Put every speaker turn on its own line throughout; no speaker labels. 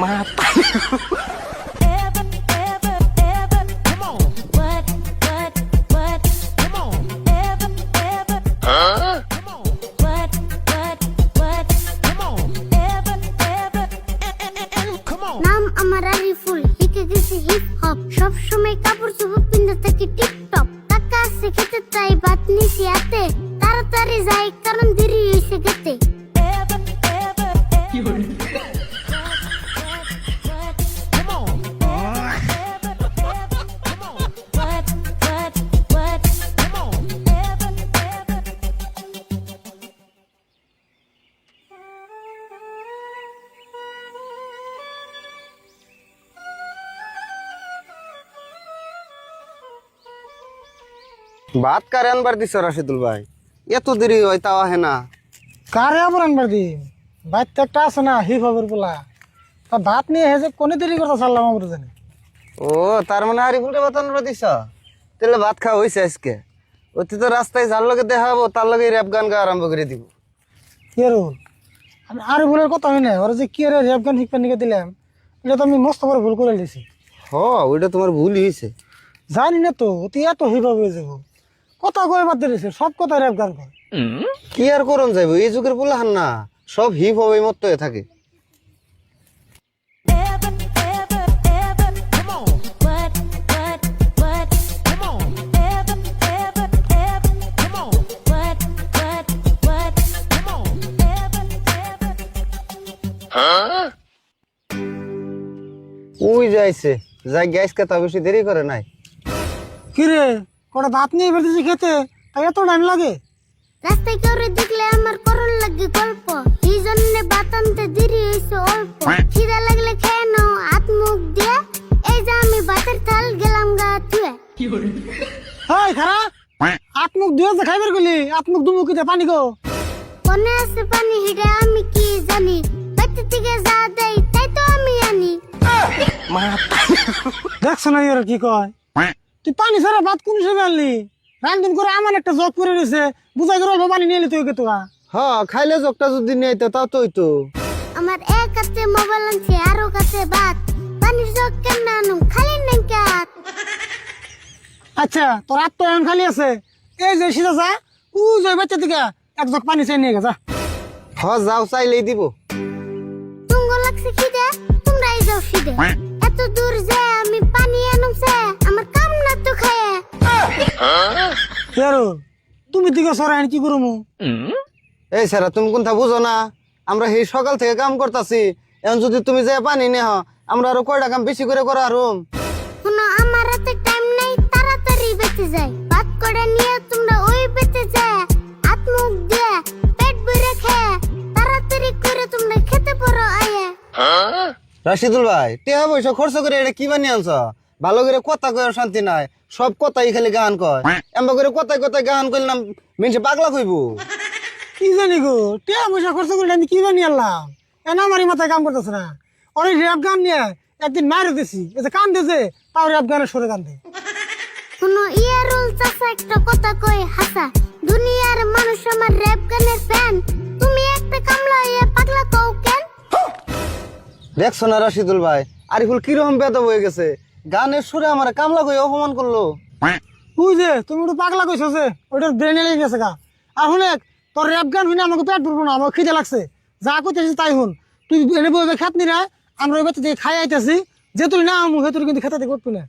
মাথা
নাম আমার আরিফুল, শিখে গেছি হিপ হপ, সব সময় কাপড় চোপড় পিনতে থাকি টিপটপ। টাকা আছে খেতে চাই, ভাত নিছি হাতে, তাড়াতাড়ি যাই কারণ দেরি হইছে গেতে।
ভাত কারে আনবার দিছ রাশিদুল ভাই? এত দেরি হয় তাও আহে না।
কারে আবার আনবার দি? বাইতে একটা আছে না হিপ হপের পোলা, তা ভাত নিয়ে হেসে কোনে দেরি করতে চাললাম আমরা জানি।
ও তার মানে আরিফুলকে ভাত আনবার দিছ? তাহলে ভাত খাওয়া হয়েছে আজকে। অতি তো রাস্তায় যার লগে দেখা হবো তার লগে র্যাপ গান গা আরম্ভ করে দিব।
কে রুল? আমি আরে ভুলের কথা হয় না, ওরা যে কি রে র্যাপ গান শিখতে নিকে দিলাম, এটা তো আমি মস্ত বড় ভুল করে দিয়েছি।
হ ওইটা তোমার ভুল হয়েছে।
জানি না তো অতি এত হিপ হপ হয়ে যাবো, কথা কয়ে বাদ দিয়েছে, সব কথা র্যাপ গান করে।
কি আর করন যাইব, এই যুগের পোলা হান না, সব হিপ হপ মত হয়ে থাকে। ওই যাইছে যাই গ্যাস তা বেশি দেরি করে নাই।
কি রে কটা ভাত নিয়ে ফেলতেছি খেতে, তাই এত টাইম লাগে?
রাস্তায় কেউরে দেখলে আমার করণ লাগে গল্প, এই জন্য ভাত আনতে দেরি হয়েছে অল্প। খিদা লাগলে খেয়ে নাও হাত মুখ দিয়ে, এই যে আমি ভাতের থাল গেলাম গা ধুয়ে।
হাই খারা হাত মুখ ধুয়ে যে খাইবার গেলি, হাত মুখ দুমুখিতে পানি গো।
মনে আছে পানি হিডে আমি কি জানি, বাইতে থেকে যা দেয় তাই তো আমি আনি।
দেখছো না এর কি কয়? তুই পানি ছাড়া ভাত কোন হিসেবে আনলি? রান্ধন করে আমার একটা জগ করে রয়েছে, বুঝাই করে অল্প পানি নিয়ে এলি তুই তোরা।
হ্যাঁ খাইলে জগটা যদি নিয়ে আইতো তাও তো হইতো।
আমার এক হাতে মোবাইল আনছে আরো কাছে ভাত, পানির জগ কেন আনুম খালি নাই কাত।
আচ্ছা তোর হাত তো এখন খালি আছে, এই যে সিধা যা ও যাই বাচ্চা দিকে এক জগ পানি চাই নিয়ে গেছা।
হ্যাঁ যাও চাইলেই দিব।
তুঙ্গ লাগছে খিদে, তোমরাই যাও সিদে। এত দূর যে আমি পানি আনুমছে, আমার কাম না তো খায়।
কেরো তুমি দিকে সরাই কি করবো?
এই স্যার তুমি কোনটা বুঝো না, আমরা এই সকাল থেকে কাম করতেছি, এখন যদি তুমি যে পানি নেহ আমরা আরো কয়টা কাম বেশি করে করা আরম।
শুনো আমার হাতে টাইম নাই, তাড়াতাড়ি বেঁচে যায়। ভাত করে নিয়ে তোমরা ওই বেঁচে যায়, হাত মুখ দিয়ে পেট ভরে খেয়ে তাড়াতাড়ি করে তোমরা খেতে পারো আয়ে।
রাশিদুল ভাই টেহা পয়সা খরচ করে এটা কি বানিয়ে আনছ? ভালো করে কথা কয়ে শান্তি নাই, সব কথাই খালি গান কয়। এমন করে কথায় কথায় গান করলাম মিনসে পাগলা কইব।
কি জানি গো, টিয়া পয়সা খরচ করে আমি কি জানি আনলাম, এনা আমারই মাথায় কাম করতেছে না। অনেক র্যাপ গান নিয়ে একদিন মারে দিছি, এই যে কান দিয়েছে তাও র্যাপ গানের সরে কান দে।
শুনো ইয়ারুল চাচা একটা কথা কই হাসা, দুনিয়ার মানুষ আমার র‍্যাপ গানের ফ্যান, তুমি একটা কামলা হয়ে পাগলা কও কেন?
দেখছো না রাশিদুল ভাই আরিফুল কিরকম বেদব হয়ে গেছে, গানের সুরে আমার কামলা কই অপমান করলো।
তুই যে তুমি একটু পাগলা কইছো যে ওইটার ব্রেনে লেগে গেছে গা। আর শুনেক তোর র্যাপ গান শুনে আমাকে পেট ভরবো না, আমার খিদে লাগছে, যা কইতেছিস তাই শুন। তুই এনে বইবে খাত নি না, আমরা ওই বাচ্চা থেকে খাই আইতেছি, যে তুই না আমু তুই কিন্তু খেতে করবি না।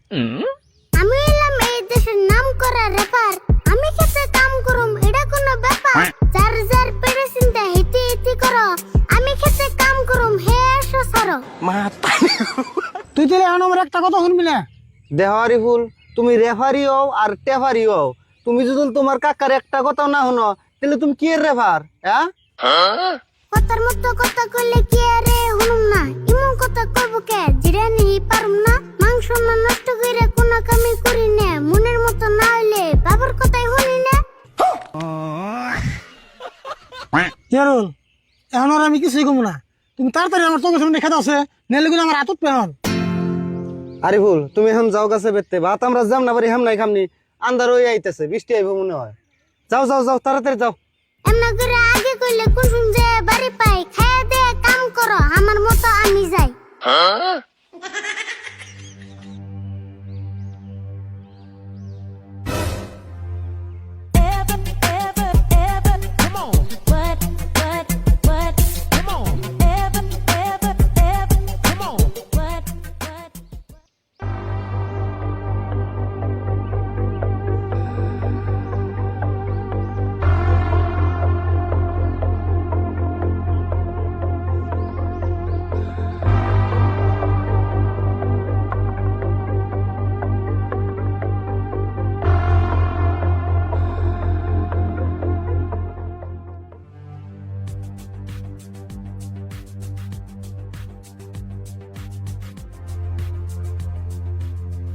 আমি এলাম এই দেশের নাম করা র্যাপার, আমি খেতে কাম করুম এটা কোনো ব্যাপার। যার যার পেটে চিন্তা হিতি হিতি করো, আমি খেতে কাম করুম হে এসো সারো।
তুই তাহলে এখন আমার একটা কথা শুনবি না?
দেহ আরিফুল তুমি রেফারি হও আর টেফারি হও, তুমি যদি তোমার কাকার একটা কথাও না শুনো তাহলে তুমি কি এর রেফার? হ্যাঁ
কথার মতো কথা কইলে কি আরে হুনুম না, ইমন কথা কইব কে জিরা নিহি পারুম না। মাংস না নষ্ট কইরা কোন কামই করি না, মনের মতো না হইলে বাবার কথাই শুনি না।
কেরুল এখন আর আমি কিছুই কমু না, তুমি তাড়াতাড়ি আমার চোখের সামনে খেতে আছে, নেলে কিন্তু আমার হাতত পেহন।
আরিফুল তুমি এখন যাও গাছে বেরতে, ভাত আমরা যাম না পারি হাম নাই খামনি, আন্ধার হয়ে আইতেছে, বৃষ্টি আইব মনে হয়। যাও যাও যাও তাড়াতাড়ি যাও।
এমনা করে আগে কইলে কুসুম যে বাড়ি পাই, খায়া দে কাম করো আমার মতো আমি যাই।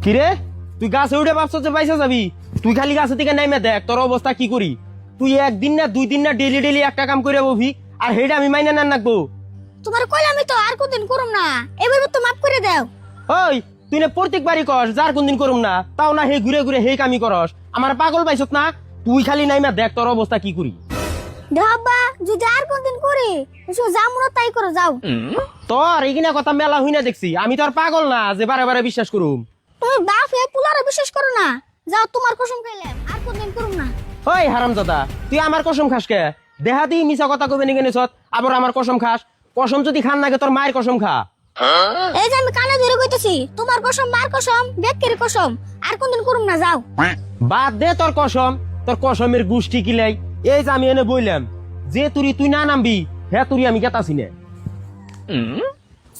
কিরে তুই গাছে উঠে ভাবছ যে পয়সা যাবি? তুই খালি গাছে থেকে নাইমে দেখ তোর অবস্থা কি করি। তুই একদিন না দুই দিন না ডেলি ডেলি একটা কাম করে ববি, আর হেডা আমি মাইনা না রাখবো।
তোমার কইলামই তো আর কোনদিন করুম না, এবার তো মাফ করে দাও।
ওই তুই না প্রত্যেকবারই কর যার কোনদিন করুম না, তাও না হে ঘুরে ঘুরে হে কামি করস। আমার পাগল পাইছত না? তুই খালি নাইমা দেখ তোর অবস্থা কি করি।
দেখাবা যদি আর কোনদিন করি যা মনে তাই করো যাও।
তোর এইখানে কথা মেলা হই না দেখছি, আমি তো আর পাগল না যে বারে বারে বিশ্বাস করুম।
তুমি বাপ হে পুলারে বিশ্বাস করো না, যাও তোমার কসম খাইলাম আর কোনদিন করুম না।
ওই হারামজাদা তুই আমার কসম খাস কে? দেহা দি মিছা কথা কবে নিকে নিছত আবার আমার কসম খাস? কসম যদি খান নাগে তোর মায়ের কসম খা।
এই যে আমি কানে ধরে কইতেছি তোমার কসম বার কসম বেকের কসম আর কোনদিন করুম না, যাও।
বাদ দে তোর কসম, তোর কসমের গুষ্টি কিলাই। এই যে আমি এনে বইলাম যে তুই না নামবি, হ্যাঁ তুই আমি গেতাছি না।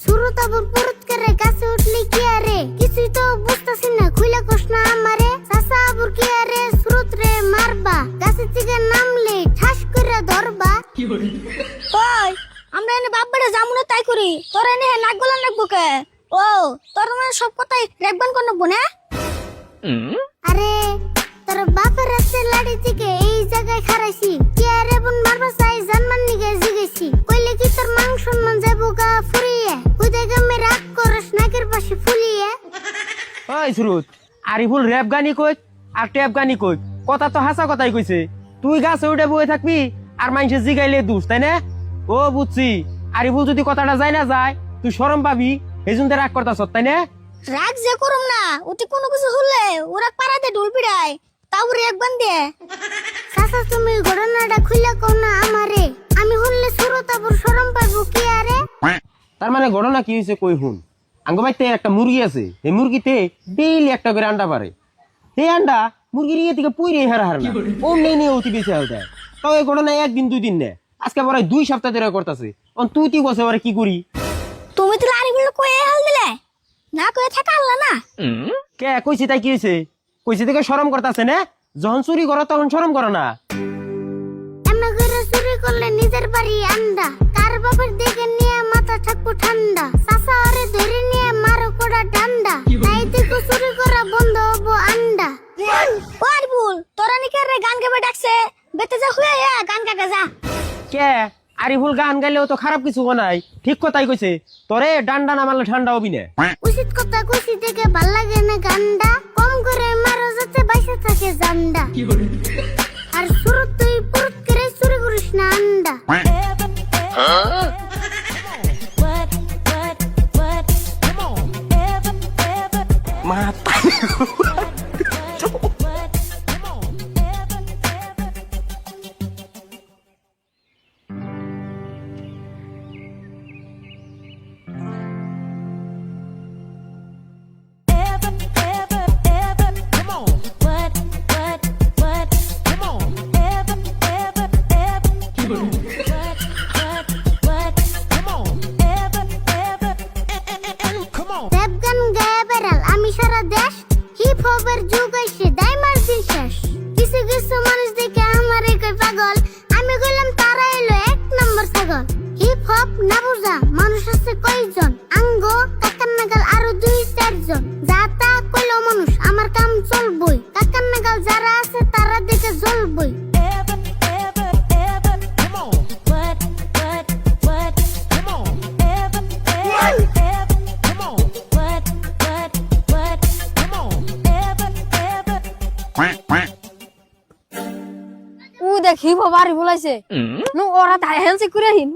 শুরু তাবর পুরুত করে গাছে উঠলি কি আরে, কিছুই তো বুঝতাছি না, খুইলা কস না আমারে। চাচা আবুর কি আরে সুরত রে মারবা, গাছে থেকে নামলে ঠাস করে ধরবা। ওই আমরা এনে বাপ বেড়ে জামুনে তাই করি, তোর এনে নাক গলা নাকবো কে? ও তোর মানে সব কথাই রেখবান কোন নেবো না? আরে তোর বাপের আছে লাড়ি থেকে এই জায়গায় খারাইছি, কি আরে বোন মারবা চাই জানমান নিগে জিগেছি, কইলে কি তোর মান সম্মান যাবো গা ফুরিয়ে, হুদে গামে রাগ করস নাকের পাশে ফুলিয়ে।
ওই সুরুত আরিফুল র্যাপ গানি কই আর ট্যাপ গানি কই, কথা তো হাসা কথাই কইছে। তুই গাছে উঠে বয়ে থাকবি আর মানুষে জিগাইলে দুষ, তাই না? ও বুঝছি, আরিফুল যদি কথাটা যায় না যায় তুই শরম পাবি, এই জন্য রাগ করতাছ, তাই না?
রাগ যে করুম না, ওতে কোনো কিছু হলে ওরা পাড়াতে ঢোল পিড়ায়, তাও রেক বান্ধে। চাচা তুমি ঘটনাটা খুইলা কও না আমারে, আমি হলে সুরতাবুর শরম পাবো কি আরে?
তার মানে ঘটনা কি হয়েছে কই হুন। আঙ্গবাইতে একটা মুরগি আছে, এই মুরগিতে ডেইলি একটা করে আন্ডা পারে। এই আন্ডা মুরগির ইয়ে থেকে পুইরে হারা হার না, ও নেই নিয়ে অতি বেশি হতে হয়। তাও এই ঘটনা একদিন দুই দিন নে, আজকে প্রায় 2 সপ্তাহ ধরে করতেছে। তুই বসে ওরা কি করি?
তুমি তো লারি গুলো কয়ে হাল দিলে, না কয়ে থাকা আল্লাহ না।
কে কইছি তাই কি হয়েছে? কইছি থেকে শরম করতেছে না? যখন চুরি করো তখন শরম করো না?
এমন করে চুরি করলে নিজের বাড়ি আন্ডা, কার বাপের দিকে নিয়ে মাথা থাকবো ঠান্ডা, চাচা আরে ধরে নিয়ে মারো কোড়া ডান্ডা, তাই দেখো চুরি করা বন্ধ হবো আন্ডা। ওর ভুল তোরা নিকে রে গান গাবে ডাকছে, বেতে যা হুয়ে গান গাগে যা।
কে আরিফুল গান গাইলেও তো খারাপ কিছু নাই, ঠিক কথাই কইছে। তোরে ডান্ডা না মারলে ঠান্ডা হবি না।
উচিত কথা কইছি দেখে ভাল লাগে না গান্ডা, কম করে মারো যাতে বাইসে থাকে জান্ডা, আর শুরু তুই পুরুত করে চুরি করিস না আন্ডা।
মাথা
র‍্যাপ গান গায়ে বেড়াল আমি সারা দেশ, হিপ হপের যুগ আইছে দাইমার দিন শেষ, কিছু কিছু মানুষ দেখে আমারে কই পাগল, আমি কইলাম তারা এলো 1 নম্বর ছাগল। হিপ হপ না বুঝা মানুষ আছে কয়জন, আঙ্গো কাকার নাগাল আরো 2-4 জন, যা তা কইলো মানুষ আমার কাম চলবই, কাকার নাগাল যারা আছে তারা দেখে জ্বলবই।
ও দেখি বাবারি বলাইছে নু ওরা তাই হ্যান্সি করে হিন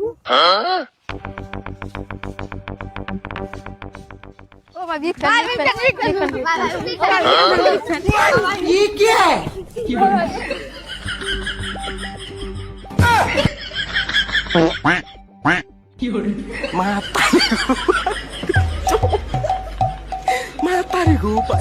বাবা
Mata nih gue, Pak.